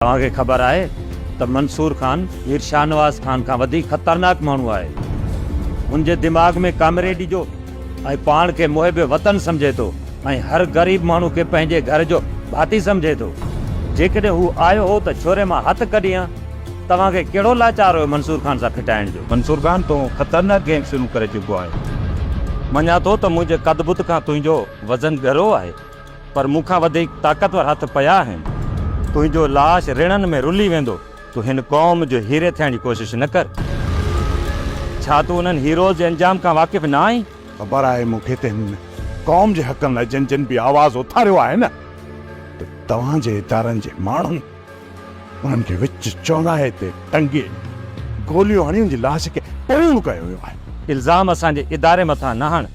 तव्हांखे ख़बर आहे त मंसूर खान मीर शाहनवाज़ खान खां वधीक ख़तरनाक माण्हू आहे। उनजे दिमाग़ में कामरेडी जो ऐं पाण खे मुहिब वतन सम्झे थो ऐं हर ग़रीब माण्हू खे पंहिंजे घर जो भाती सम्झे थो। जेकॾहिं हू आयो हो त छोरे मां हथ कढी हा, तव्हांखे कहिड़ो लाचार हुयो मंसूर खान सां फिटाइण जो? मंसूर खान तो ख़तरनाक गेम शुरू करे चुको आहे। मञा थो त मुंहिंजे कदबुत खां तुंहिंजो वज़न ॻरो आहे, पर मूंखां वधीक ताक़तवर हथ पिया आहिनि। तुंहिंजो लाश रिणनि में रुली वेंदो। तूं हिन क़ौम जो हीरे थियण जी कोशिशि न कर। छा तूं उन्हनि हीरोज़ जे अंजाम खां वाक़िफ़ न आहीं? ख़बर आहे मूंखे त हिन क़ौम जे हक़नि लाइ जिन जिन बि आवाज़ उथारियो आहे न, त तव्हांजे इदारनि जे माण्हुनि उन्हनि खे विच चौराहे ते टंगे गोलियूं हणी उनजी लाश खे पूर्ण कयो वियो आहे। इल्ज़ाम असांजे इदारे मथां न हण।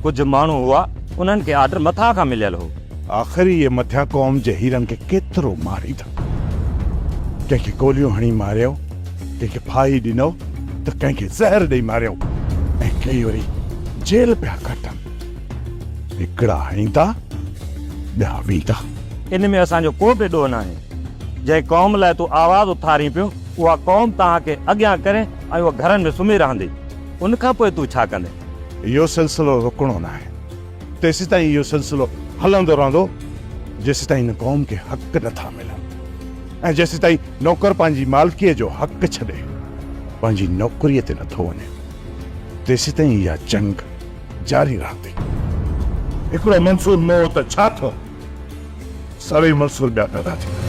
कुझु माण्हू हुआ, उन्हनि खे आर्डर मथां खां मिलियल हो। आख़िर इहे मथियां क़ौम जे हीरनि खे केतिरो मारींदा। कंहिंखे गोलियूं हणी मारियो, कंहिंखे फाही ॾिनो, त कंहिंखे ज़हर ॾेई मारियो, ऐं कई वरी जेल पिया कटनि। हिकिड़ा हणींदा, ॿिया वींदा। इन में असांजो को बि ॾोह न आहे। जंहिं क़ौम लाइ तूं आवाज़ उथारी पियो, उहा क़ौम तव्हांखे अॻियां करे ऐं उहा घरनि में सुम्ही रहंदी। उनखां पोइ तूं छा कंदे? इहो सिलसिलो रुकणो न आहे। तेसीं ताईं इहो सिलसिलो हलंदो रहंदो जेसीं ताईं हिन क़ौम खे हक़ नथा मिलनि, ऐं जेसीं ताईं नौकर पंहिंजी मालिकीअ जो हक़ छॾे पंहिंजी नौकरीअ ते नथो वञे, तेसीं ताईं इहा जंग जारी रहंदी। हिकिड़ो मंसूर मोह त छा थो, सभई मंसूर ॿिया पैदा थींदा।